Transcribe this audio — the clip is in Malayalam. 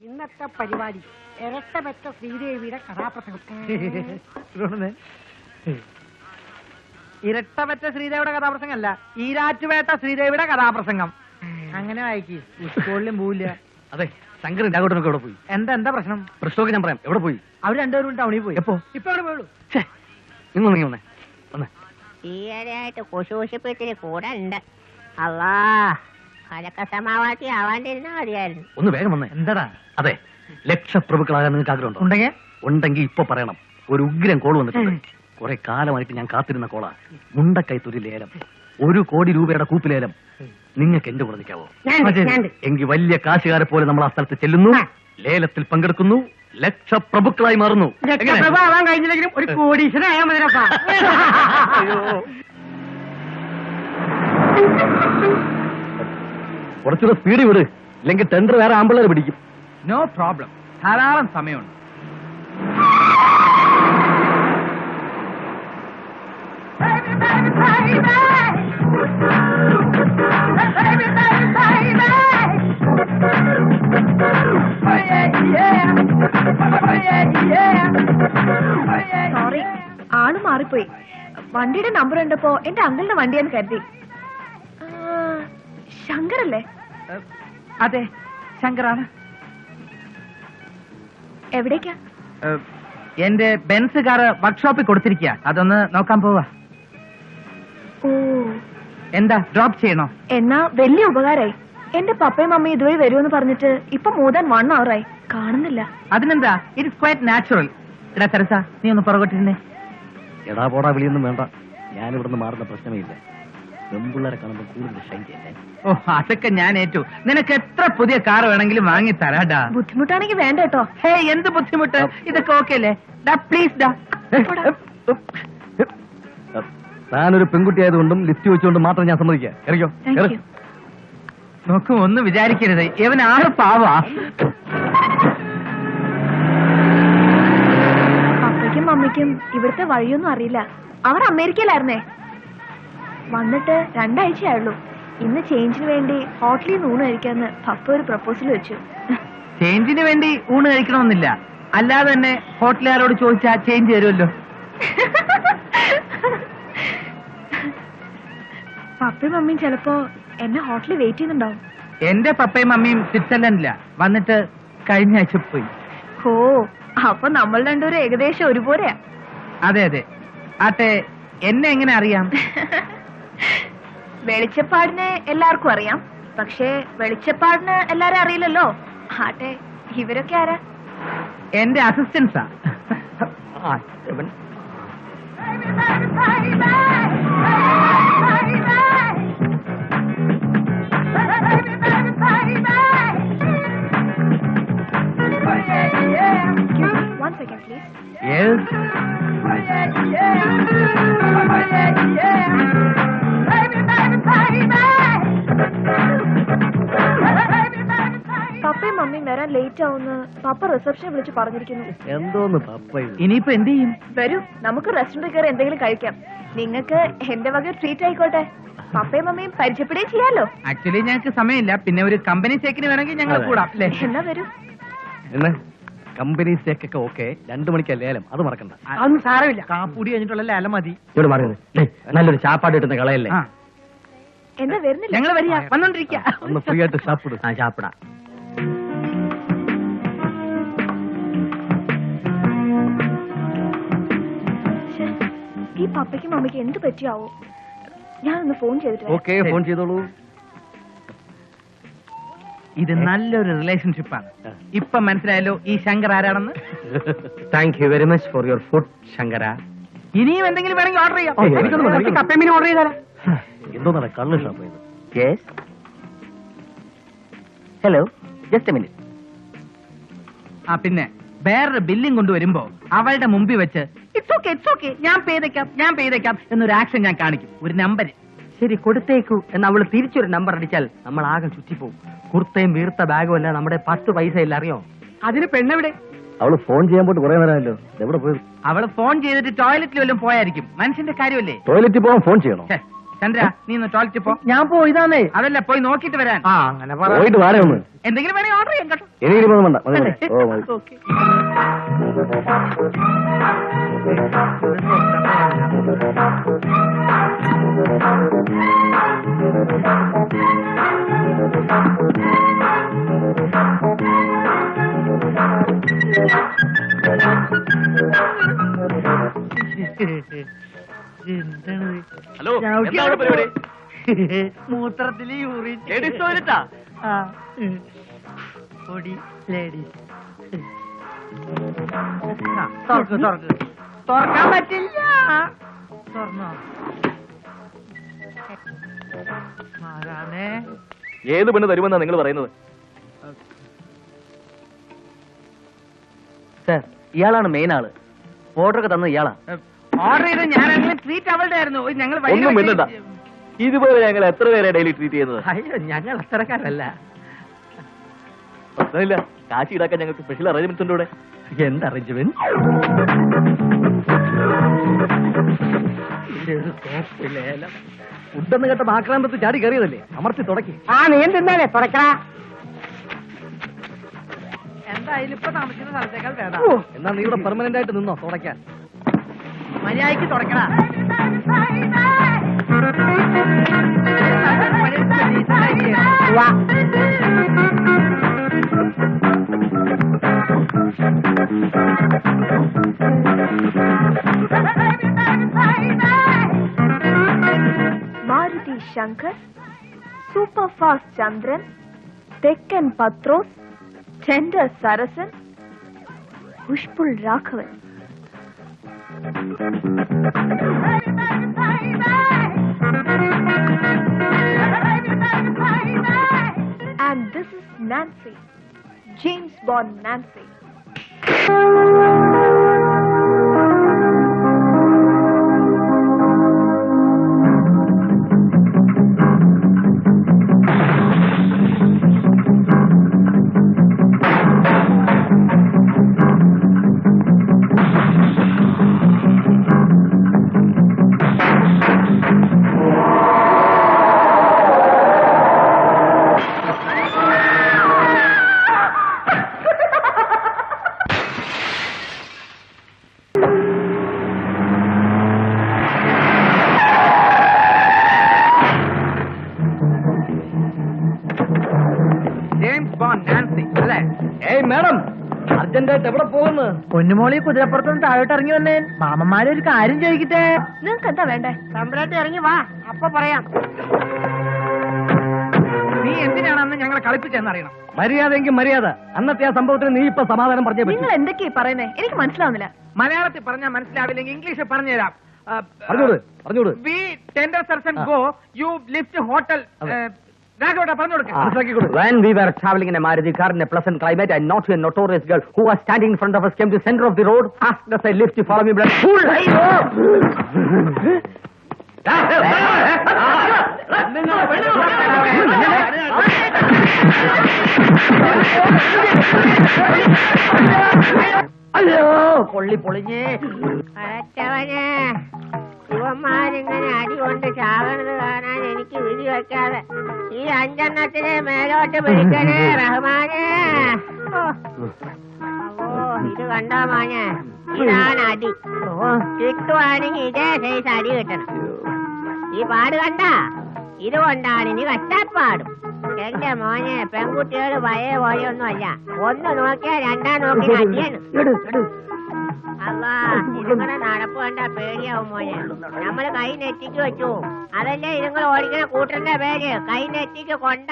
ഇന്നത്തെ പരിപാടി ഇരട്ടപെറ്റ ശ്രീദേവിയുടെ കഥാപ്രസംഗം. ഇരട്ടപെറ്റ ശ്രീദേവിയുടെ കഥാപ്രസംഗം അല്ല, ഈരാറ്റുപേട്ട ശ്രീദേവിയുടെ കഥാപ്രസംഗം. അങ്ങനെ വായിക്ക്, സ്കൂളിലും പോവില്ല. അതെ, ശങ്കരൻ രാഘവട്ടനൊക്കെ എവിടെ പോയി? എന്താ പ്രശ്നം? പ്രശ്നമൊക്കെ ഞാൻ പറയാം. എവിടെ പോയി? അവർ രണ്ടുപേരും ടൗണിൽ പോയി. എപ്പോ? ഇപ്പൊ എവിടെ പോയുള്ളൂ? നിങ്ങൾ വന്നേ വന്നേ. ഈയിടെയായിട്ട് കുശൂഷിപ്പിച്ചിട്ട് കൂടെ ഉണ്ട്. അല്ലാ, അതൊക്കെ സമാവാത്തി ആവാണ്ടിരുന്നാ മതിയായിരുന്നു. ഒന്ന് വേഗം വന്നേ. എന്താടാ? അതെ, ലക്ഷപ്രഭുക്കളാകാൻ നിങ്ങൾക്ക് ആഗ്രഹമുണ്ടോ? ഉണ്ടെങ്കിൽ ഇപ്പൊ പറയണം. ഒരു ഉഗ്രം കോൾ വന്നിട്ടുണ്ട്. കുറെ കാലമായിട്ട് ഞാൻ കാത്തിരുന്ന കോളാ. മുണ്ടക്കൈത്തൊരു ലേലം, 1 കോടി രൂപയുടെ കൂപ്പിലേലം. നിങ്ങൾക്ക് എന്റെ കൂടെ നിൽക്കാവോ? എങ്കിൽ വലിയ കാശുകാരെ പോലെ നമ്മൾ ആ സ്ഥലത്ത് ചെല്ലുന്നു, ലേലത്തിൽ പങ്കെടുക്കുന്നു, ലക്ഷപ്രഭുക്കളായി മാറുന്നു. ആവാൻ കഴിഞ്ഞില്ലെങ്കിലും ഒരു കോടീശ്വരനായാൽ മതി. കുറച്ചുകൂടെ സ്പീഡ് വിട്, ഇല്ലെങ്കിൽ ടെൻഡർ വേറെ ആമ്പിള്ളേർ പിടിക്കും. നോ പ്രോബ്ലം, ധാരാളം സമയമുണ്ട്. സോറി, ആള് മാറിപ്പോയി. വണ്ടിയുടെ നമ്പർ ഉണ്ടപ്പോ എന്റെ അങ്കിളിന്റെ വണ്ടിയാന്ന് കരുതി. ശങ്കറല്ലേ? അതെ, ശങ്കറാണ്. എവിടേക്കാ? എന്റെ ബെൻസ് കാറ് വർക്ക്ഷോപ്പിൽ കൊടുത്തിരിക്കുക, അതൊന്ന് നോക്കാൻ പോവാ. ഓ, എന്താ ഡ്രോപ്പ് ചെയ്യണോ? എന്നാ വലിയ ഉപകാരായി. എന്റെ പപ്പയും മമ്മയും ഇതുവഴി വരുമെന്ന് പറഞ്ഞിട്ട് ഇപ്പൊ more than 1 hour ആയി, കാണുന്നില്ല. അതിനെന്താ, ഇറ്റ്സ് ക്വൈറ്റ് നാച്ചുറൽ. എടാ തെരസ, നീ ഒന്ന് പുറകോട്ടിരുന്നേ. എടാ പോടാ വിളിയൊന്നും വേണ്ട, ഞാനിവിടുന്ന് മാറുന്ന പ്രശ്നമേ ഇല്ല. പെമ്പിള്ളേരെ കാണുമ്പോൾ കൂടുതൽ ഷൈൻ ചെയ്യല്ലേ. ഓ, അതൊക്കെ ഞാൻ ഏറ്റു. നിനക്ക് എത്ര പുതിയ കാർ വേണമെങ്കിലും വാങ്ങി തരാടാ. ബുദ്ധിമുട്ടാണെങ്കിൽ വേണ്ട കേട്ടോ. ഹേ, എന്ത് ബുദ്ധിമുട്ട്? ഇതൊക്കെ ഓക്കെ അല്ലേ? ഡാ പ്ലീസ് ഡാ. താനൊരു പെൺകുട്ടി ആയതുകൊണ്ടും ലിഫ്റ്റ് വെച്ചുകൊണ്ടും മാത്രം ഞാൻ സമ്മതിക്കാം. ഇറങ്ങിയോ? നോക്കൂ, ഒന്നും വിചാരിക്കരുത്, ഇവൻ ആള് പാവാ. പപ്പയ്ക്കും മമ്മിക്കും ഇവിടുത്തെ വഴിയൊന്നും അറിയില്ല. അവർ അമേരിക്കയിലായിരുന്നേ. വന്നിട്ട് 2 ആഴ്ചയായുള്ളൂ. ഇന്ന് ചേഞ്ചിന് വേണ്ടി ഹോട്ടലിൽ നിന്ന് ഊണ് കഴിക്കാന്ന് പപ്പ ഒരു പ്രപ്പോസൽ വെച്ചു. ചേഞ്ചിന് വേണ്ടി ഊണ് കഴിക്കണമെന്നില്ല, അല്ലാതെ തന്നെ ഹോട്ടലുകാരോട് ചോദിച്ചാ ചേഞ്ച് തരുമല്ലോ. പപ്പയും മമ്മിയും ചിലപ്പോ എന്നെ ഹോട്ടലിൽ വെയിറ്റ് ചെയ്യുന്നുണ്ടാവും. എന്റെ പപ്പയും മമ്മിയും സ്വിറ്റ്സർലൻഡില, വന്നിട്ട് കഴിഞ്ഞ ആഴ്ച പോയി. ഓ, അപ്പൊ നമ്മൾ രണ്ടുപേരും ഏകദേശം ഒരുപോലെയാ. അതെ അതെ. ആട്ടെ, എന്നെ എങ്ങനെ അറിയാം? വെളിച്ചപ്പാടിനെ എല്ലാവർക്കും അറിയാം, പക്ഷേ വെളിച്ചപ്പാടിന് എല്ലാരും അറിയില്ലല്ലോ. ആട്ടെ, ഇവരൊക്കെ ആരാ? എന്റെ അസിസ്റ്റൻസാ. One second, please. Yes. പപ്പയും മമ്മിയും വരാൻ ലേറ്റ് ആവുന്ന് പപ്പ റിസപ്ഷനെ വിളിച്ച് പറഞ്ഞിരിക്കുന്നു. എന്തോന്ന് പപ്പ? ഇനിയിപ്പോ എന്ത് ചെയ്യും? വരൂ, നമുക്ക് റെസ്റ്റോറന്റിൽ കയറി എന്തെങ്കിലും കഴിക്കാം. നിങ്ങൾക്ക് എന്റെ വക ട്രീറ്റ് ആയിക്കോട്ടെ. പപ്പയും മമ്മിയും പരിചയപ്പെടുകയും ചെയ്യാലോ. ആക്ച്വലി ഞങ്ങൾക്ക് സമയമില്ല, പിന്നെ ഒരു കമ്പനി ചേക്കിന് വേണമെങ്കിൽ ഞങ്ങൾ കൂടാം. എന്നാ വരൂ. കമ്പനി സ്റ്റേക്കൊക്കെ ഓക്കെ, 2 മണിക്കാ ലേലം, അത് മറക്കണ്ട. അതൊന്നും സാരമില്ല, കാപ്പൂടി കഴിഞ്ഞിട്ടുള്ള ലേലം മതി. ഇവിടെ മാറുന്നത് നല്ലൊരു ചാപ്പാട് കിട്ടുന്ന കളയല്ലേ. എന്താ വരുന്നില്ല? ഞങ്ങൾ വരിക, വന്നോണ്ടിരിക്ക. ഒന്ന് ഫ്രീ ആയിട്ട് ഷാപ്പിടും. ചാപ്പിടാ. ഈ പപ്പയ്ക്കും മമ്മിക്ക് എന്ത് പറ്റിയാവോ? ഞാനൊന്ന് ഫോൺ ചെയ്തിട്ട്. ഓക്കെ, ഫോൺ ചെയ്തോളൂ. ഇത് നല്ലൊരു റിലേഷൻഷിപ്പാണ്. ഇപ്പൊ മനസ്സിലായല്ലോ ഈ ശങ്കർ ആരാണെന്ന്. Thank you very much for your food Shankara. ഇനിയും എന്തെങ്കിലും വേണമെങ്കിൽ ഓർഡർ ചെയ്യാം. കപ്പമീൻ ഓർഡർ ചെയ്താലോ? എന്തോന്നാ കള്ള് shop? Hello, just A minute. ആ, പിന്നെ വേറൊരു ബില്ലിംഗ് കൊണ്ടുവരുമ്പോ അവളുടെ മുമ്പിൽ വെച്ച് ഇറ്റ്സ് ഓക്കെ ഞാൻ ചെയ്തേക്കാം എന്നൊരു ആക്ഷൻ ഞാൻ കാണിക്കും, ഒരു നമ്പർ. ശരി, കൊടുത്തേക്കു എന്ന് അവള് തിരിച്ചൊരു നമ്പർ അടിച്ചാൽ നമ്മൾ ആകെ ചുറ്റിപ്പോവും. കുർത്തയും വീർത്ത ബാഗും അല്ല, നമ്മുടെ 10 പൈസ ഇല്ല, അറിയോ? അതിന് പെണ്ണെവിടെ? അവള് ഫോൺ ചെയ്യാൻ പോയിട്ട് കുറെ നേരമല്ലോ. എവിടെ പോയത്? അവള് ഫോൺ ചെയ്തിട്ട് ടോയ്ലറ്റിൽ വല്ലതും പോയായിരിക്കും. മനുഷ്യന്റെ കാര്യമല്ലേ. ടോയ്ലറ്റിൽ പോകാൻ ഫോൺ ചെയ്യണോ? ചന്ദ്ര നീ ഒന്ന് ടോയ്ലറ്റിൽ പോ. ഞാൻ പോയതാന്നേ. അതല്ല, പോയി നോക്കിട്ട് വരാൻ. ആ അങ്ങനെ പറ. പോയിട്ട് വാടേ ഒന്ന്. എന്തെങ്കിലും വേണേ ഓർഡർ ചെയ്യാം കേട്ടോ. എനിക്കിപ്പോ വേണ്ട. മതി, മതി. ഓ, മതി. ഓക്കെ. ഹലോ, എന്താണ് പരിപാടി? മൂത്രത്തില് യൂറിൻ. ലേഡീസ് ടോയ്ലറ്റാ? ആ. പൊടി ലേഡീസ്. തുറക്ക് തുറക്ക്. തുറക്കാൻ പറ്റില്ല. തുറന്നോ? ആരാണേ? ഏത് പെണ്ണ് തരുമെന്നാ നിങ്ങൾ പറയുന്നത്? സർ, ഇയാളാണ് മെയിൻ ആള്. ഓർഡറൊക്കെ തന്നത് ഇയാളാ. ഓർഡർ ചെയ്ത് ഞാനാണെങ്കിലും ട്രീറ്റ് അവളുടെ ആയിരുന്നു. ഞങ്ങൾ വഴി ഒന്നും മിണ്ടണ്ട. ഇതുപോലെ ഞങ്ങൾ എത്ര പേരെ ഡെയിലി ട്രീറ്റ് ചെയ്യുന്നത്? അയ്യോ, ഞങ്ങൾ അത്രക്കാരല്ല. പ്രശ്നമില്ല, കാശി ഈടാക്കാൻ ഞങ്ങൾക്ക് സ്പെഷ്യൽ അറേഞ്ച്മെന്റ്സ് ഉണ്ട് ഇവിടെ. എന്ത് അറേഞ്ച്മെന്റ്? ഫുഡെന്ന് കേട്ട ആക്രാന്തത്ത് ചാടി കയറിയതല്ലേ, അമർത്തി തുടക്കി. ആ നീ എന്തിന്നാലേ തുറക്കടാ. എന്തായാലും ഇപ്പൊ താമസിക്കുന്ന സ്ഥലത്തേക്കാൾ വേണം. എന്നാ നീ ഇവിടെ പെർമനന്റ് ആയിട്ട് നിന്നോ തുടക്കാൻ. മര്യാദയ്ക്ക് തുറക്കടാ. മാരുതി ശങ്കർ, സൂപ്പർ ഫാസ്റ്റ് ചന്ദ്രൻ, തെക്കൻ Pathros, tender Sarasan, push pull Raghavan. And this is Nancy, James Bond Nancy. James Bond Nancy അല്ലേ? ഏയ് മാഡം, അർജന്റായിട്ട് എവിടെ പോകുന്നു? പൊന്നുമോളി കുതിരപ്പുറത്തുനിന്ന് താഴോട്ട് ഇറങ്ങി വന്നേ. മാമന്മാരെ ഒരു കാര്യം ചോദിക്കട്ടെ. നിങ്ങൾക്ക് എന്താ വേണ്ടേ? സമ്പ്രാട്ടി ഇറങ്ങി വാ, അപ്പൊ പറയാം. നീ എന്തിനാണെന്ന് ഞങ്ങളെ കളിപ്പിച്ചെന്നറിയണം. മര്യാദയെങ്കിൽ മര്യാദ. അന്നത്തെ ആ സംഭവത്തിന് നീ ഇപ്പൊ സമാധാനം പറഞ്ഞേ നിങ്ങൾ പറ്റൂ. എന്തൊക്കെയാ പറയുന്നേ? എനിക്ക് മനസ്സിലാവുന്നില്ല. മലയാളത്തിൽ പറഞ്ഞാൽ മനസ്സിലാവില്ലെങ്കിൽ ഇംഗ്ലീഷിൽ പറഞ്ഞുതരാം. പറഞ്ഞോട് പറഞ്ഞോട്. We tender Sarasan go you lift hotel. രാഘവട്ടാ പറഞ്ഞു കൊടുക്കാം. മനസ്സിലാക്കിക്കൊടു. When we were traveling in a Maruti car in a pleasant climate, a naughty and notorious girl who was standing in front of us came to the center of the road, asked us a lift to follow me, but fool! അയ്യോ, പൊള്ളി പൊളിഞ്ഞേ. അരച്ചവന് ഇവന്മാരിങ്ങനെ അടി കൊണ്ട് ചാകണത് കാണാൻ എനിക്ക് വിധി വെക്കാതെ ഈ 5 മേലോട്ട് പിടിക്കണേ റഹ്മാനെ. ഓ ഇത് കണ്ടോ മോനെ, ഇതാണ് അടി. കിട്ടുവാണെങ്കിൽ ഇതേ സൈസ് അടി കിട്ടണം. ഈ പാട് കണ്ട, ഇതുകൊണ്ടാണ് ഇനി കഷ്ടപ്പാടും. എന്റെ മോനെ, പെൺകുട്ടികൾ പഴയ പോലെയൊന്നും അല്ല. ഒന്ന് നോക്കിയാ രണ്ടാം നോക്കി അടിയാണ്. അല്ലാ, ഇതുങ്ങളെ നടപ്പ് കണ്ട പേടിയാവും മോനെ. നമ്മള് കൈ നെറ്റിക്ക് വെച്ചു. അതല്ലേ ഇതുങ്ങൾ ഓടിക്കുന്ന കൂട്ടറിന്റെ പേര്, കൈ നെറ്റിക്ക് കൊണ്ട.